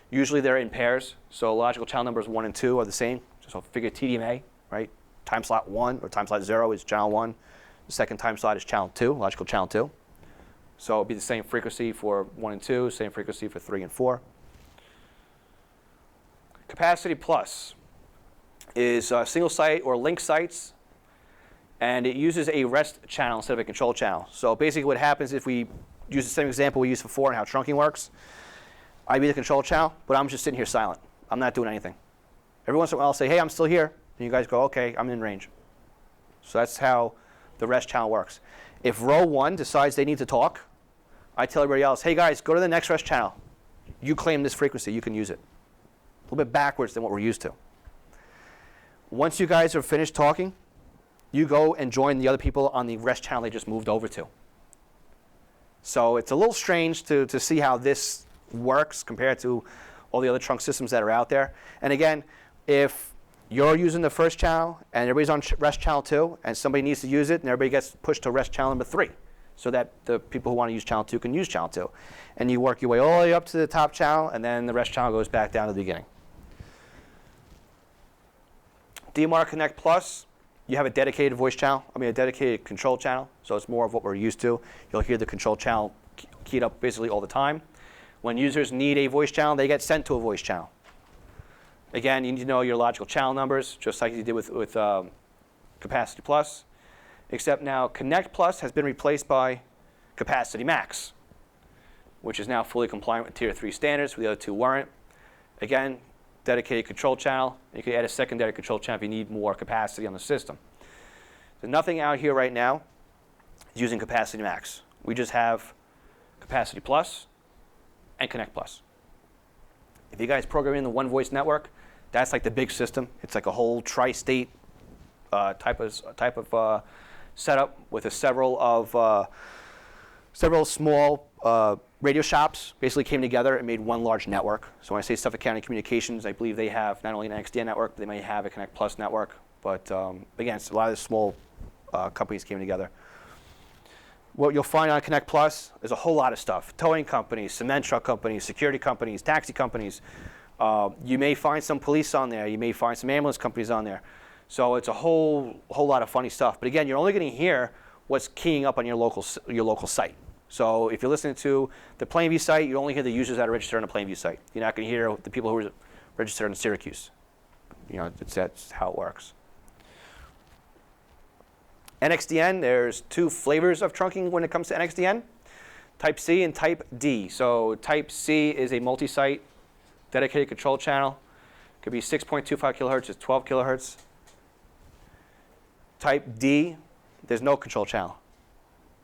Usually they're in pairs, so logical channel numbers 1 and 2 are the same. So figure TDMA, right? Time slot 1 or time slot 0 is channel 1. The second time slot is channel 2, logical channel 2. So it'll be the same frequency for 1 and 2, same frequency for 3 and 4. Capacity Plus. is single site or link sites, and it uses a rest channel instead of a control channel. So basically what happens if we use the same example we used before and how trunking works, I'd be the control channel, but I'm just sitting here silent. I'm not doing anything. Every once in a while I'll say, hey, I'm still here. And you guys go, okay, I'm in range. So that's how the rest channel works. If row 1 decides they need to talk, I tell everybody else, hey guys, go to the next rest channel. You claim this frequency, you can use it. A little bit backwards than what we're used to. Once you guys are finished talking, you go and join the other people on the rest channel they just moved over to. So it's a little strange to see how this works compared to all the other trunk systems that are out there. And again, if you're using the first channel and everybody's on rest channel 2 and somebody needs to use it and everybody gets pushed to rest channel number 3 so that the people who want to use channel 2 can use channel 2. And you work your way all the way up to the top channel and then the rest channel goes back down to the beginning. DMR Connect Plus, you have a dedicated voice channel, a dedicated control channel, so it's more of what we're used to. You'll hear the control channel keyed up basically all the time. When users need a voice channel, they get sent to a voice channel. Again, you need to know your logical channel numbers, just like you did with Capacity Plus, except now Connect Plus has been replaced by Capacity Max, which is now fully compliant with Tier 3 standards, the other two weren't. Again, dedicated control channel. You can add a secondary control channel if you need more capacity on the system. So nothing out here right now is using Capacity Max. We just have Capacity Plus and Connect Plus. If you guys program in the one voice network, that's like the big system. It's like a whole tri-state type of setup with several small radio shops basically came together and made one large network. So when I say Suffolk County Communications, I believe they have not only an NXTN network, but they may have a Connect Plus network. But again, a lot of the small companies came together. What you'll find on Connect Plus is a whole lot of stuff. Towing companies, cement truck companies, security companies, taxi companies. You may find some police on there. You may find some ambulance companies on there. So it's a whole lot of funny stuff. But again, you're only going to hear what's keying up on your local site. So if you're listening to the Plainview site, you only hear the users that are registered on the Plainview site. You're not going to hear the people who are registered in Syracuse. That's how it works. NXTN, there's 2 flavors of trunking when it comes to NXTN, Type C and Type D. So Type C is a multi-site dedicated control channel. It could be 6.25 kilohertz to 12 kilohertz. Type D, there's no control channel.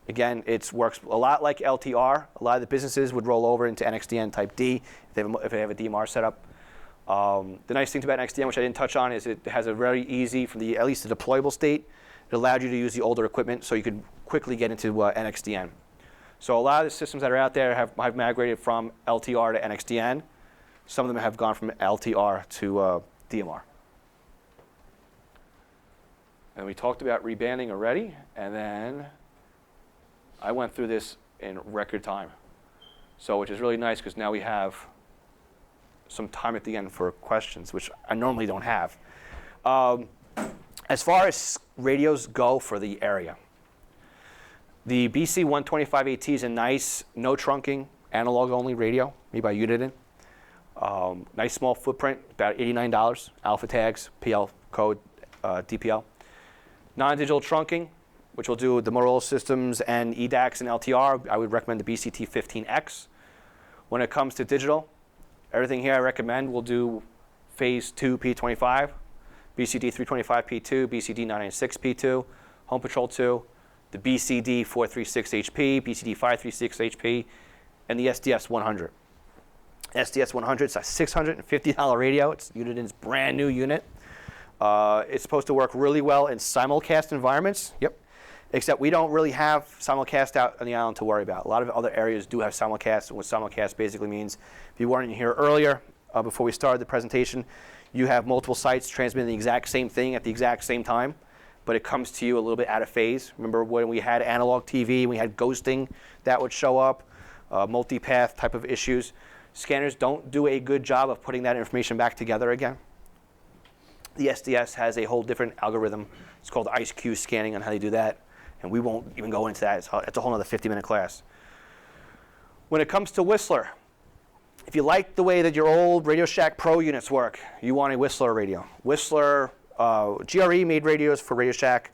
Again, it works a lot like LTR. A lot of the businesses would roll over into NXTN Type D if they have a DMR setup. The nice thing about NXTN, which I didn't touch on, is it has a very easy, from at least the deployable state, it allowed you to use the older equipment so you could quickly get into NXTN. So a lot of the systems that are out there have migrated from LTR to NXTN. Some of them have gone from LTR to DMR. And we talked about rebanding already, and then I went through this in record time. So which is really nice because now we have some time at the end for questions, which I normally don't have. As far as radios go for the area, the BC125AT is a nice, no trunking, analog only radio made by Uniden. Nice small footprint, about $89, alpha tags, PL code, DPL. Non-digital trunking, which will do the Motorola systems and EDIX and LTR. I would recommend the BCT15X. When it comes to digital, everything here I recommend will do phase 2 P25, BCD325P2, BCD996P2, Home Patrol 2, the BCD436HP, BCD536HP, and the SDS100. SDS100 is a $650 radio. It's Uniden's brand new unit. It's supposed to work really well in simulcast environments. Yep. Except we don't really have simulcast out on the island to worry about. A lot of other areas do have simulcast. And what simulcast basically means, if you weren't here earlier, before we started the presentation, you have multiple sites transmitting the exact same thing at the exact same time, but it comes to you a little bit out of phase. Remember when we had analog TV, we had ghosting that would show up, multipath type of issues. Scanners don't do a good job of putting that information back together again. The SDS has a whole different algorithm. It's called IceQ scanning on how they do that, and we won't even go into that. It's a whole other 50-minute class. When it comes to Whistler, If you like the way that your old Radio Shack Pro units work, you want a Whistler radio. Whistler, GRE made radios for Radio Shack.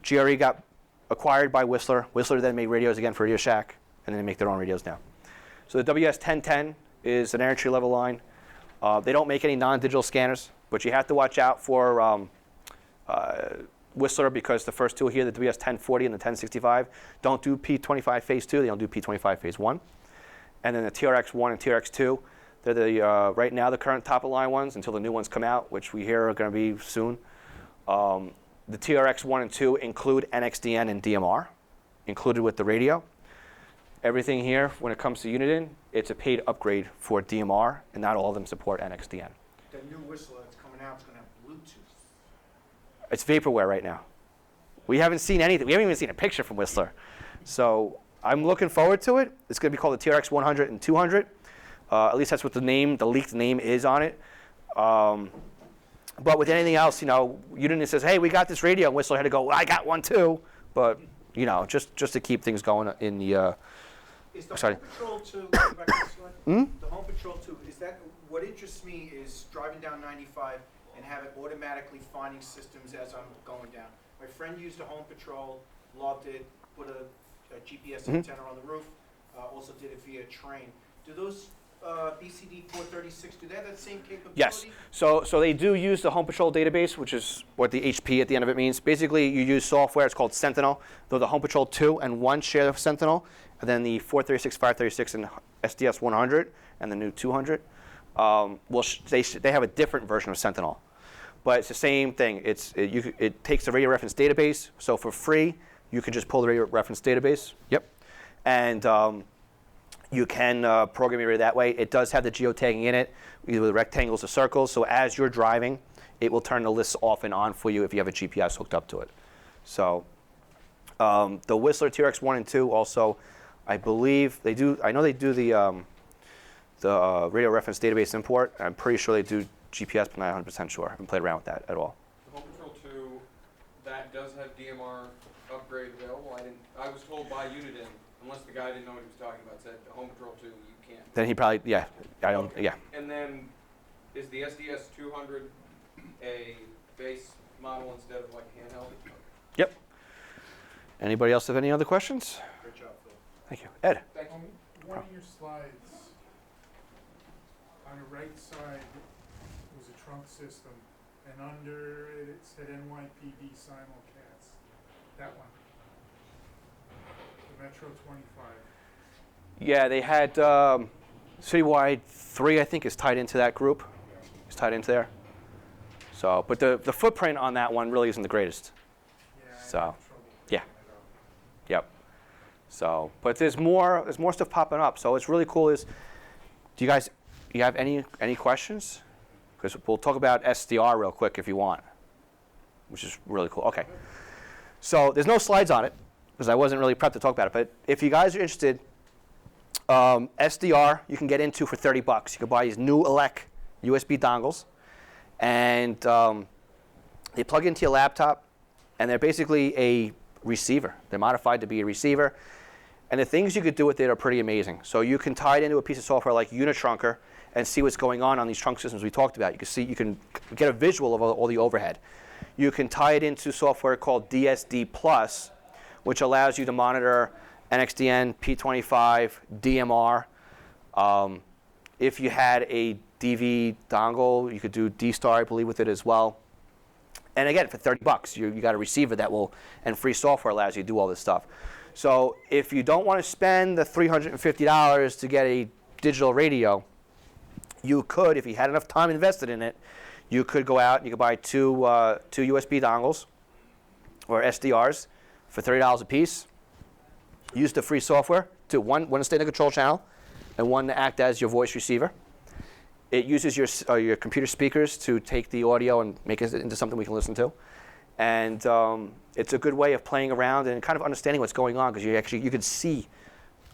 GRE got acquired by Whistler. Whistler then made radios again for Radio Shack, and then they make their own radios now. So the WS1010 is an entry level line. They don't make any non-digital scanners, but you have to watch out for Whistler because the first two here, the WS1040 and the 1065, don't do P25 phase 2. They don't do P25 phase 1. And then the TRX1 and TRX2, they're the right now the current top of line ones until the new ones come out, which we hear are going to be soon. The TRX1 and 2 include NXTN and DMR, included with the radio. Everything here, when it comes to Uniden, it's a paid upgrade for DMR, and not all of them support NXTN. The new Whistler that's coming out is going to have Bluetooth. It's vaporware right now. We haven't seen anything. We haven't even seen a picture from Whistler. So I'm looking forward to it. It's going to be called the TRX 100 and 200. At least that's what the leaked name is on it. But with anything else, Uniden says, hey, we got this radio. And Whistler had to go, well, I got one too. But, just to keep things going in the... Is the sorry. Home Patrol 2, going back to this one, the Home Patrol 2, is that, what interests me is driving down 95 and have it automatically finding systems as I'm going down. My friend used a Home Patrol, loved it, put a GPS antenna on the roof, also did it via train. Do those BCD 436, do they have that same capability? Yes. So they do use the Home Patrol database, which is what the HP at the end of it means. Basically, you use software. It's called Sentinel. Though the Home Patrol 2 and 1 share Sentinel, and then the 436, 536, and SDS 100, and the new 200, they have a different version of Sentinel. But it's the same thing. It takes the radio reference database. So for free, you can just pull the radio reference database. Yep. And you can program your radio that way. It does have the geotagging in it, either with rectangles or circles. So as you're driving, it will turn the lists off and on for you if you have a GPS hooked up to it. So the Whistler TRX 1 and 2 also, I believe they do. I know they do the radio reference database import. I'm pretty sure they do GPS, but not 100% sure. I haven't played around with that at all. The Home Patrol 2, that does have DMR upgrade available. I was told by Uniden, unless the guy didn't know what he was talking about, said the Home Patrol 2 you can't. Then he probably, yeah, I don't, Okay. yeah. And then is the SDS 200 a base model instead of like handheld? Yep. Anybody else have any other questions? Great job, Phil. Thank you. Ed? Thank you. One of your slides, on the right side was a trunk system, and under it said NYPD simulcast. That one. The Metro 25. Yeah, they had Citywide 3, I think, is tied into that group. It's tied into there. So, but the footprint on that one really isn't the greatest. Yeah, I So, had trouble yeah. picking it up. Yep. So, but there's more stuff popping up. So it's really cool. Do you guys have any questions? Because we'll talk about SDR real quick if you want, which is really cool. Okay. So there's no slides on it because I wasn't really prepped to talk about it. But if you guys are interested, SDR you can get into for $30. You can buy these new ELEC USB dongles, and they plug into your laptop, and they're basically a receiver. They're modified to be a receiver. And the things you could do with it are pretty amazing. So you can tie it into a piece of software like Unitrunker and see what's going on these trunk systems we talked about. You can get a visual of all the overhead. You can tie it into software called DSD Plus, which allows you to monitor NXTN, P25, DMR. If you had a DV dongle, you could do D-Star, I believe, with it as well. And again, for $30, you got a receiver and free software allows you to do all this stuff. So if you don't want to spend the $350 to get a digital radio, you could, if you had enough time invested in it, you could go out and you could buy two USB dongles or SDRs for $30 a piece. Use the free software to one to stay in the control channel and one to act as your voice receiver. It uses your computer speakers to take the audio and make it into something we can listen to. And it's a good way of playing around and kind of understanding what's going on because you can see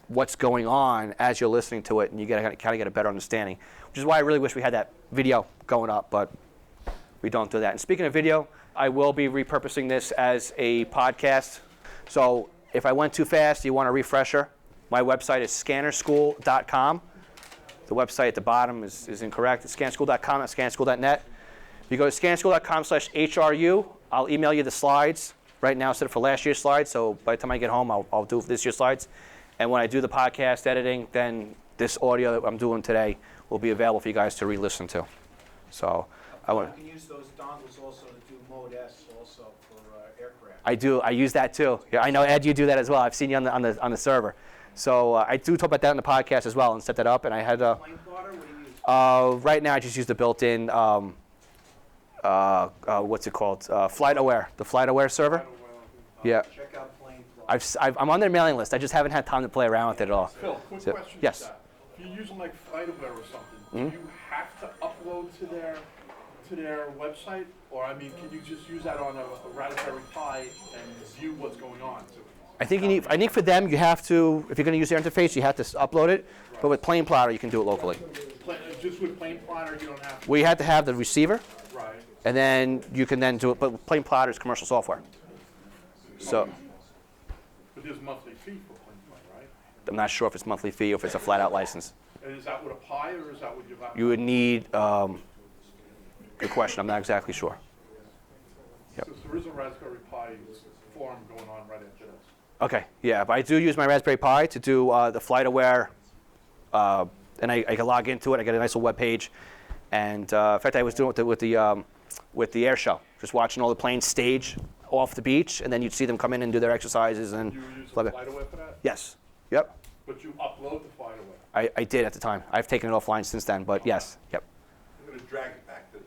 what's going on as you're listening to it, and you kind of get a better understanding. Which is why I really wish we had that video going up, but we don't do that. And speaking of video, I will be repurposing this as a podcast. So if I went too fast, you want a refresher, my website is scannerschool.com. The website at the bottom is incorrect. It's scanschool.com, not scanschool.net. If you go to scanschool.com/HRU, I'll email you the slides right now instead of for last year's slides. So by the time I get home, I'll do this year's slides. And when I do the podcast editing, then this audio that I'm doing today will be available for you guys to re-listen to. So I want. You can use those dongles also to do Mode S also for aircraft. I do. I use that too. Yeah, I know Ed. You do that as well. I've seen you on the server. So I do talk about that in the podcast as well and set that up. And I had Plane plotter, what do you use? right now I just use the built-in what's it called? FlightAware. The FlightAware server. Yeah. Check out plane plotter. I'm on their mailing list. I just haven't had time to play around with it at all. Phil, quick So- question. yes. with that. If you're using like FlightAware or something, do you have to upload to their website, or I mean, can you just use that on a Raspberry Pi and view what's going on? I think for them you have to, if you're going to use their interface, you have to upload it. But with Plane Plotter, you can do it locally. Just with Plane Plotter, you don't have to. We had to have the receiver, Right. and then you can then do it. But Plane Plotter is commercial software. So But there's monthly fee for Plane Plotter, right? I'm not sure if it's monthly fee or if it's a flat-out license. And is that with a Pi or is that with your laptop? You would need, good question, I'm not exactly sure. Yep. So there is a Raspberry Pi forum going on right after this. Okay, yeah, but I do use my Raspberry Pi to do the FlightAware, and I can log into it. I get a nice little web page, and in fact, I was doing it with the air show, just watching all the planes stage off the beach, and then you'd see them come in and do their exercises and. You use fly- FlightAware for that? Yes. Yep. But you upload the FlightAware. I did at the time. I've taken it offline since then, but yes. Yep. I'm going to drag it back to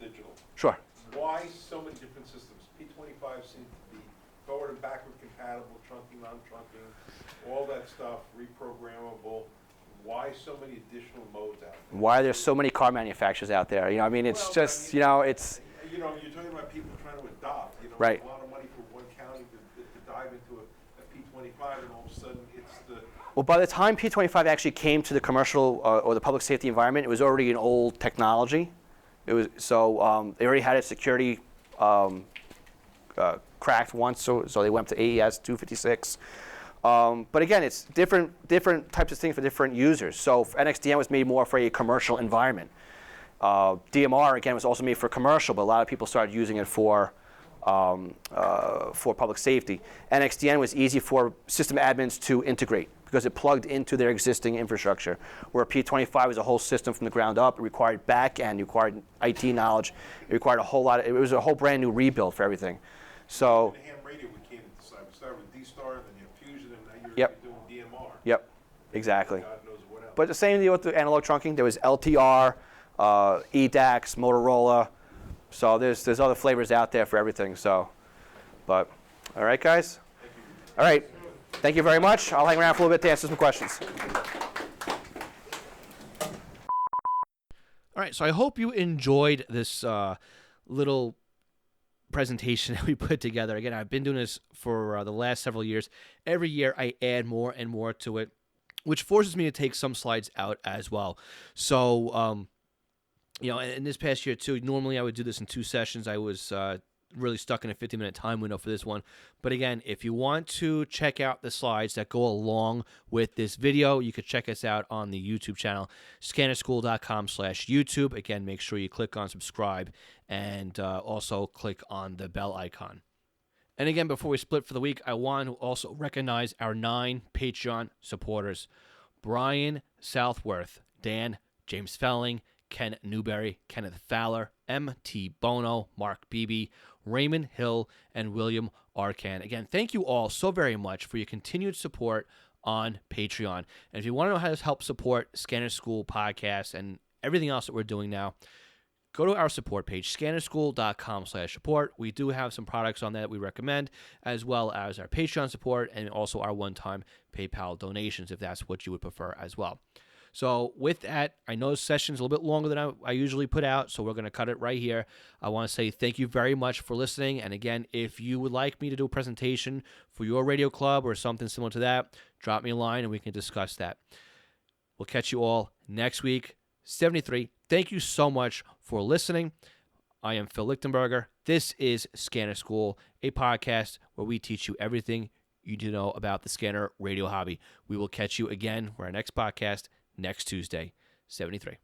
digital. Sure. Why so many different systems? P25 seem to be forward and backward compatible, trunking, non-trunking, all that stuff, reprogrammable. Why so many additional modes out there? Why there's so many car manufacturers out there? You know, I mean, it's Well, just, I mean, you know, it's. You know, you're talking about people trying to adopt, you know, Right. a lot of money for one county to dive into a P25, and all of a sudden it's the. Well, by the time P25 actually came to the commercial or the public safety environment, it was already an old technology. It was so they already had its security cracked once, so they went to AES 256. But again, it's different types of things for different users. So NXTN was made more for a commercial environment. DMR again was also made for commercial, but a lot of people started using it for public safety. NXTN was easy for system admins to integrate because it plugged into their existing infrastructure. Where P25 was a whole system from the ground up. It required back-end, it required IT knowledge, it required a whole lot. It was a whole brand new rebuild for everything. So. The ham radio we came to decide. We started with D-Star, then you have Fusion, and now Yep. you're doing DMR. Yep, exactly. God knows what else. But the same deal with the analog trunking. There was LTR, EDIX, Motorola. So there's other flavors out there for everything. So, but all right, guys. All right. Thank you very much. I'll hang around for a little bit to answer some questions. All right, so I hope you enjoyed this little presentation that we put together. Again, I've been doing this for the last several years. Every year I add more and more to it, which forces me to take some slides out as well. So, you know, in this past year too, normally I would do this in 2 sessions. I was really stuck in a 50-minute time window for this one. But again, if you want to check out the slides that go along with this video, you could check us out on the YouTube channel, scannerschool.com/YouTube. Again, make sure you click on subscribe and also click on the bell icon. And again, before we split for the week, I want to also recognize our 9 Patreon supporters: Brian Southworth, Dan, James Felling, Ken Newberry, Kenneth Fowler, M.T. Bono, Mark Beebe, Raymond Hill, and William Arcan. Again, thank you all so very much for your continued support on Patreon. And if you want to know how to help support Scanner School podcast and everything else that we're doing now, go to our support page, scannerschool.com/support. We do have some products on there that we recommend, as well as our Patreon support and also our one-time PayPal donations, if that's what you would prefer as well. So with that, I know this session's a little bit longer than I usually put out, so we're going to cut it right here. I want to say thank you very much for listening. And again, if you would like me to do a presentation for your radio club or something similar to that, drop me a line and we can discuss that. We'll catch you all next week, 73. Thank you so much for listening. I am Phil Lichtenberger. This is Scanner School, a podcast where we teach you everything you need to know about the scanner radio hobby. We will catch you again for our next podcast next Tuesday. 73.